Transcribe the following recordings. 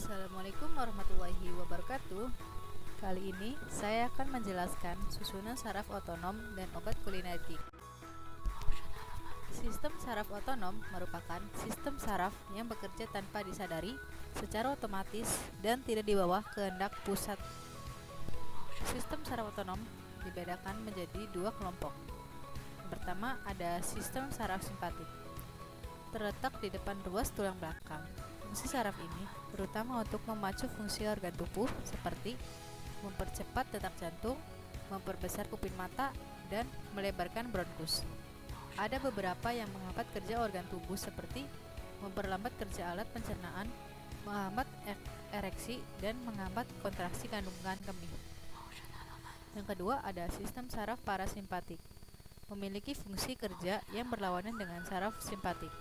Assalamualaikum warahmatullahi wabarakatuh. Kali ini saya akan menjelaskan susunan saraf otonom dan obat kolinergik. Sistem saraf otonom merupakan sistem saraf yang bekerja tanpa disadari, secara otomatis, dan tidak di bawah kehendak pusat. Sistem saraf otonom dibedakan menjadi dua kelompok. Yang pertama ada sistem saraf simpatik, terletak di depan ruas tulang belakang. Fungsi saraf ini terutama untuk memacu fungsi organ tubuh seperti mempercepat detak jantung, memperbesar pupil mata, dan melebarkan bronkus. Ada beberapa yang menghambat kerja organ tubuh seperti memperlambat kerja alat pencernaan, menghambat ereksi, dan menghambat kontraksi kandungan kemih. Yang kedua ada sistem saraf parasimpatik, memiliki fungsi kerja yang berlawanan dengan saraf simpatik.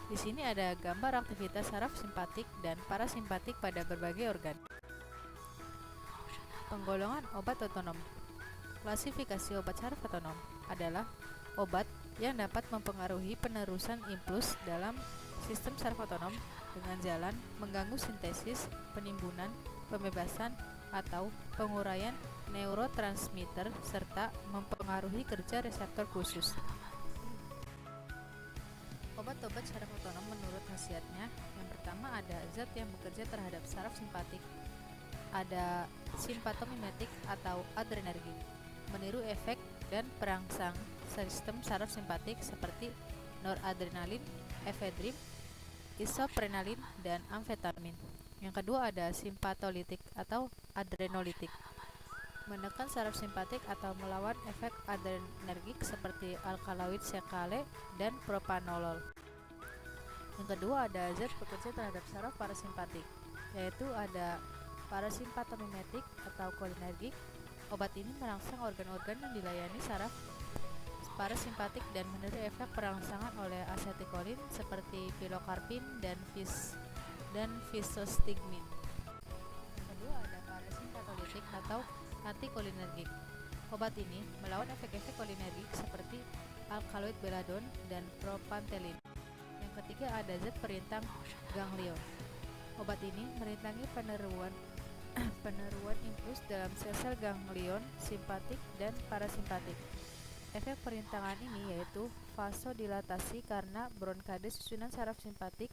Di sini ada gambar aktivitas saraf simpatik dan parasimpatik pada berbagai organ. Penggolongan obat otonom. Klasifikasi obat saraf otonom adalah obat yang dapat mempengaruhi penerusan impuls dalam sistem saraf otonom dengan jalan mengganggu sintesis, penimbunan, pembebasan, atau penguraian neurotransmitter serta mempengaruhi kerja reseptor khusus. Obat-obat saraf otonom menurut khasiatnya, yang pertama ada zat yang bekerja terhadap saraf simpatik. Ada simpatomimetik atau adrenergik, meniru efek dan perangsang sistem saraf simpatik seperti noradrenalin, efedrin, isoprenalin, dan amfetamin. Yang kedua ada simpatolitik atau adrenolitik, menekan saraf simpatik atau melawan efek adrenergik seperti alkaloid sekale dan propanolol. Yang kedua ada zat bekerja terhadap saraf parasimpatik, yaitu ada parasimpatomimetik atau kolinergik. Obat ini merangsang organ-organ yang dilayani saraf parasimpatik dan meniru efek perangsangan oleh asetilkolin seperti pilokarpin dan fisostigmin. Yang kedua ada parasimpatolitik atau antikolinergik. Obat ini melawan efek-efek kolinergik seperti alkaloid beladon dan propantelin. Yang ketiga ada zat perintang ganglion. Obat ini merintangi peneruan impuls dalam sel-sel ganglion simpatik dan parasimpatik. Efek perintangan ini yaitu vasodilatasi karena bronkade susunan saraf simpatik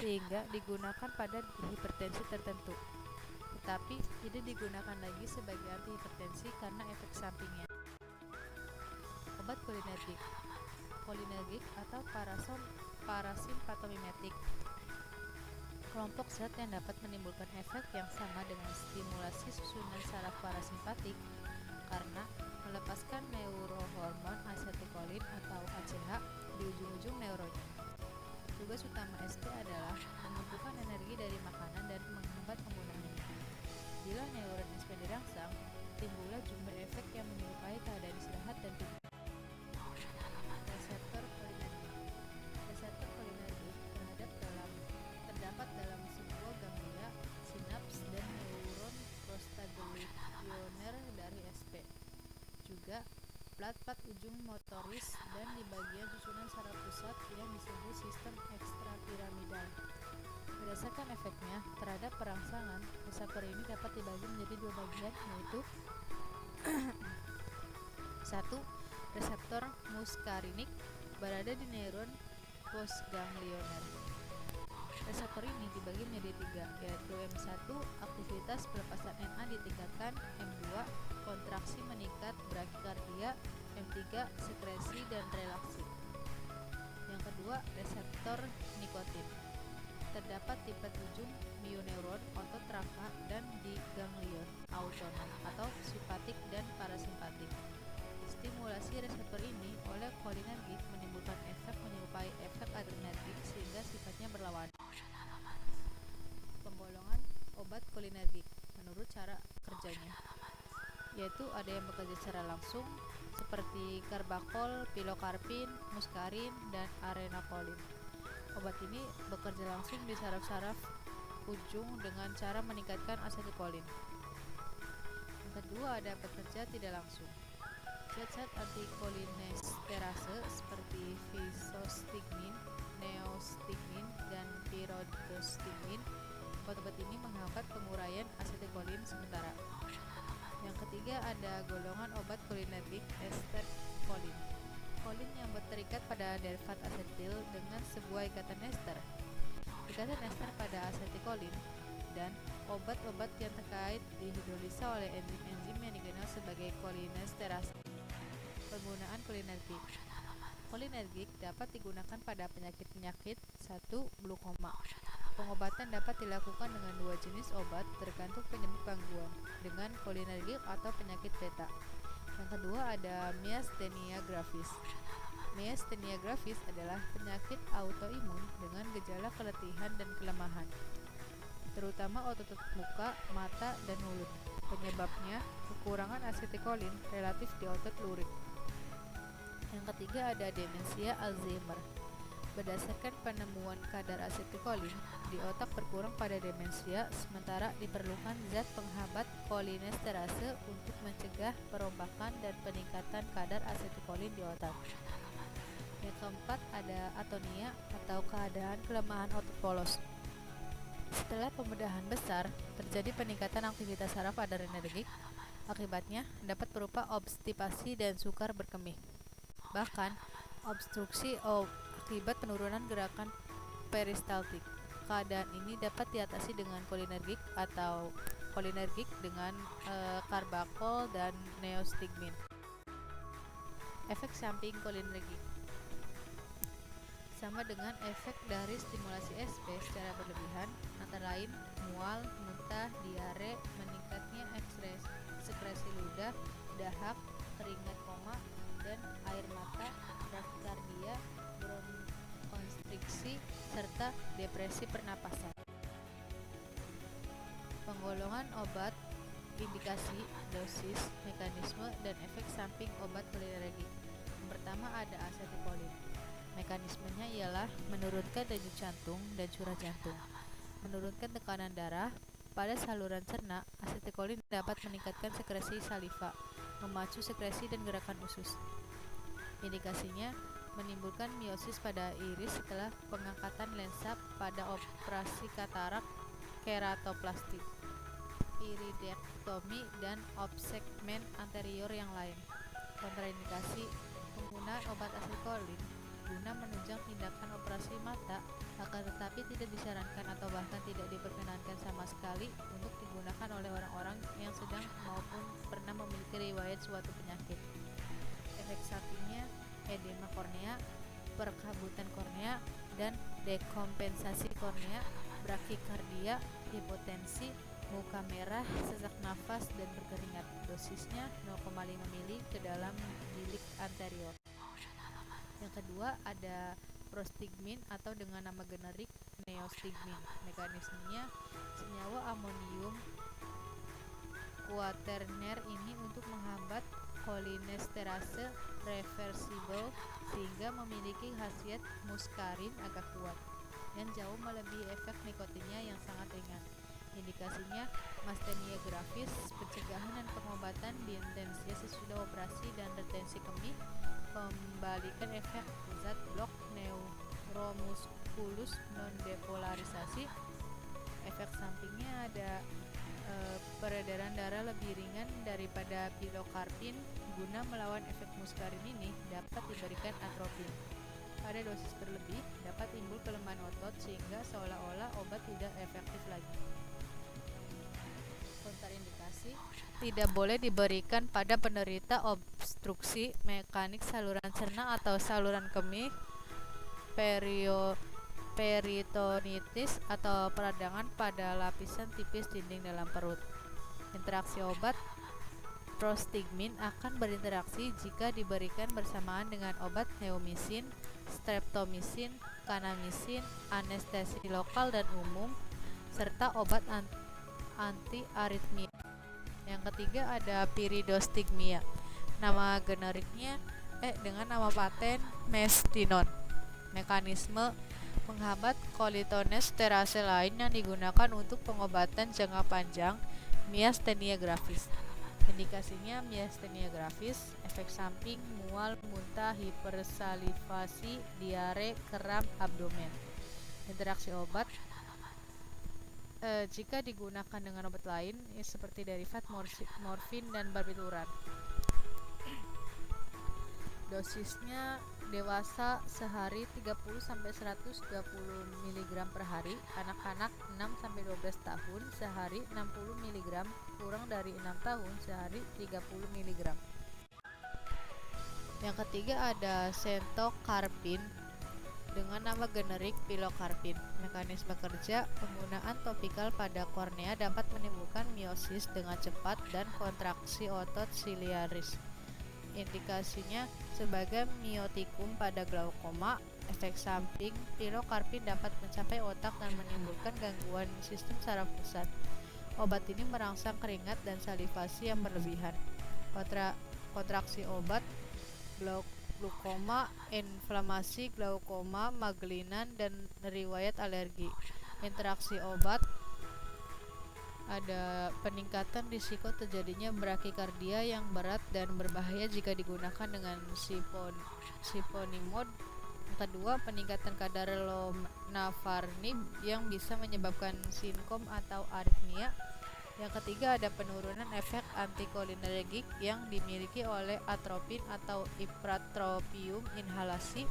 sehingga digunakan pada hipertensi tertentu, tetapi tidak digunakan lagi sebagai antihipertensi karena efek sampingnya. Obat kolinergik. Kolinergik atau parasimpatomimetik, kelompok zat yang dapat menimbulkan efek yang sama dengan stimulasi susunan saraf parasimpatik karena melepaskan neurohormon asetilkolin atau ACH di ujung-ujung neuronnya. Tugas utama ST adalah mengumpulkan energi dari makanan dan menghambat penggunaannya. Bila neuron SP dirangsang, timbullah jumlah efek yang menyerupai keadaan istirahat dan tidur. Reseptor kolinergik. Reseptor kolinergik terdapat dalam sebuah ganglia, sinaps, dan neuron prostaglandiner dari SP. Juga plat-plat ujung motoris dan di bagian susunan saraf pusat yang disebut sistem ekstrapiramidal. Berdasarkan efeknya terhadap perangsangan, reseptor ini dapat dibagi menjadi dua bagian, yaitu satu, reseptor muskarinik berada di neuron postganglioner. Reseptor ini dibagi menjadi tiga, yaitu M1 aktivitas pelepasan NA ditingkatkan, M2 kontraksi meningkat brakikardia, M3 sekresi dan relaksi. Yang kedua, reseptor nikotin. Terdapat di plat ujung mioneuron otot rangka dan di ganglion autonom atau simpatik dan parasimpatik. Stimulasi reseptor ini oleh kolinergik menimbulkan efek menyerupai efek adrenergik sehingga sifatnya berlawanan. Penggolongan obat kolinergik menurut cara kerjanya, yaitu ada yang bekerja secara langsung seperti karbakol, pilokarpin, muskarin, dan arenapolin. Obat ini bekerja langsung di saraf-saraf ujung dengan cara meningkatkan asetilkolin. Yang kedua ada bekerja tidak langsung. Zat-zat antikolinesterase seperti fisostigmin, neostigmin, dan pyridostigmin Obat-obat ini menghambat penguraian asetilkolin sementara. Yang ketiga ada golongan obat kolinergik ester kolin. Kolin yang terikat pada derivat asetil dengan sebuah ikatan ester. Ikatan ester pada asetilkolin dan obat-obat yang terkait dihidrolisa oleh enzim-enzim yang dikenal sebagai kolinesterase. Penggunaan kolinergik. Kolinergik dapat digunakan pada penyakit-penyakit 1. Glukoma. Pengobatan dapat dilakukan dengan 2 jenis obat tergantung penyebab gangguan, dengan kolinergik atau penyakit beta. Yang kedua ada myasthenia gravis. Myasthenia gravis adalah penyakit autoimun dengan gejala keletihan dan kelemahan, terutama otot muka, mata, dan mulut. Penyebabnya kekurangan asetilkolin relatif di otot lurik. Yang ketiga ada demensia Alzheimer. Berdasarkan penemuan kadar asetilkolin di otak berkurang pada demensia, sementara diperlukan zat penghambat kolinesterase untuk mencegah perombakan dan peningkatan kadar asetilkolin di otak. Yang keempat ada atonia atau keadaan kelemahan otot polos. Setelah pembedahan besar, terjadi peningkatan aktivitas saraf adrenergik. Akibatnya dapat berupa obstipasi dan sukar berkemih. Bahkan obstruksi akibat penurunan gerakan peristaltik. Keadaan ini dapat diatasi dengan kolinergik atau kolinergik dengan karbakol dan neostigmin. Efek samping kolinergik sama dengan efek dari stimulasi SP secara berlebihan, antara lain mual, muntah, diare, meningkatnya sekresi ludah, dahak, keringat koma, dan air mata, brakikardia, bronkonstriksi, serta depresi pernapasan. Penggolongan obat, indikasi, dosis, mekanisme, dan efek samping obat kolinergik. Yang pertama ada asetilkolin. Mekanismenya ialah menurunkan denyut jantung dan curah jantung, menurunkan tekanan darah. Pada saluran cerna, asetilkolin dapat meningkatkan sekresi saliva, memacu sekresi dan gerakan usus. Indikasinya menimbulkan miosis pada iris setelah pengangkatan lensa pada operasi katarak keratoplasti, iridektomi, dan obsekmen anterior yang lain. Kontraindikasi penggunaan obat asetilkolin guna menunjang tindakan operasi mata, akan tetapi tidak disarankan atau bahkan tidak diperkenankan sama sekali untuk digunakan oleh orang-orang yang sedang maupun pernah memiliki riwayat suatu penyakit. Efek sampingnya edema kornea, perkabutan kornea, dan dekompensasi kornea, brakikardia, hipotensi, muka merah, sesak nafas, dan berkeringat. Dosisnya 0,5 ml ke dalam bilik anterior. Yang kedua ada prostigmin atau dengan nama generik neostigmin. Mekanismenya senyawa amonium kuaterner ini untuk menghambat kolinesterase reversible sehingga memiliki khasiat muskarin agak kuat dan jauh melebihi efek nikotinnya yang sangat ringan. Indikasinya myasthenia gravis, pencegahan dan pengobatan dientensia sesudah operasi dan retensi kemih, kembalikan efek zat blok neuromuskulus non-depolarisasi. Efek sampingnya ada peredaran darah lebih ringan daripada pilokarpin. Guna melawan efek muskarin ini dapat diberikan atropin. Pada dosis berlebih dapat timbul kelemahan otot sehingga seolah-olah obat tidak efektif lagi. Kontraindikasi tidak boleh diberikan pada penderita obstruksi mekanik saluran cerna atau saluran kemih, peritonitis, atau peradangan pada lapisan tipis dinding dalam perut. Interaksi obat prostigmin akan berinteraksi jika diberikan bersamaan dengan obat neomisin, streptomisin, kanamisin, anestesi lokal dan umum, serta obat anti-aritmia. Yang ketiga ada piridostigmia. Nama generiknya dengan nama paten mestinon. Mekanisme menghambat kolinesterase lain yang digunakan untuk pengobatan jangka panjang myasthenia gravis. Indikasinya myasthenia gravis, efek samping mual, muntah, hipersalivasi, diare, kram abdomen. Interaksi obat jika digunakan dengan obat lain seperti derivat morfin dan barbituran. Dosisnya dewasa sehari 30-120 mg per hari, anak-anak 6-12 tahun sehari 60 mg, kurang dari 6 tahun sehari 30 mg. Yang ketiga ada sentokarpin dengan nama generik pilokarpin. Mekanisme kerja: penggunaan topikal pada kornea dapat menimbulkan miosis dengan cepat dan kontraksi otot siliaris. Indikasinya sebagai miotikum pada glaukoma. Efek samping: pilokarpin dapat mencapai otak dan menimbulkan gangguan sistem saraf pusat. Obat ini merangsang keringat dan salivasi yang berlebihan. Kontraksi obat: glaukoma, inflamasi glaukoma, magelinan, dan riwayat alergi. Interaksi obat: ada peningkatan risiko terjadinya brakikardia yang berat dan berbahaya jika digunakan dengan siponimod. Yang kedua, peningkatan kadar lonafarnib yang bisa menyebabkan sinkom atau aritmia. Yang ketiga, ada penurunan efek antikolinergik yang dimiliki oleh atropin atau ipratropium inhalasi.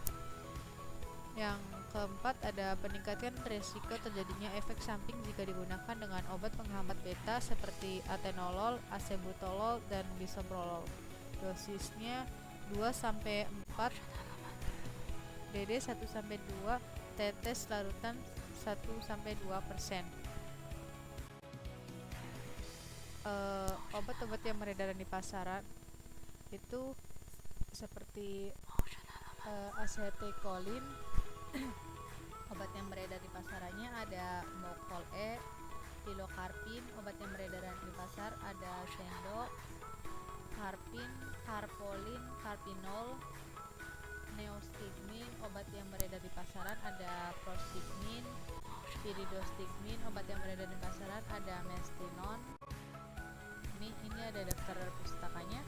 Yang keempat, ada peningkatan risiko terjadinya efek samping jika digunakan dengan obat penghambat beta seperti atenolol, acebutolol, dan bisoprolol. Dosisnya 2-4 dd 1-2 tetes larutan 1-2%. Obat-obat yang beredar di pasaran itu seperti acetylcholine. Obat yang beredar di pasarannya ada Mokol E, pilokarpin. Obat yang beredar di pasar ada Sendo, karpin, karpolin, karpinol, neostigmin. Obat yang beredar di pasaran ada prostigmin, piridostigmin. Obat yang beredar di pasaran ada mestinon. Ini ada daftar pustakanya.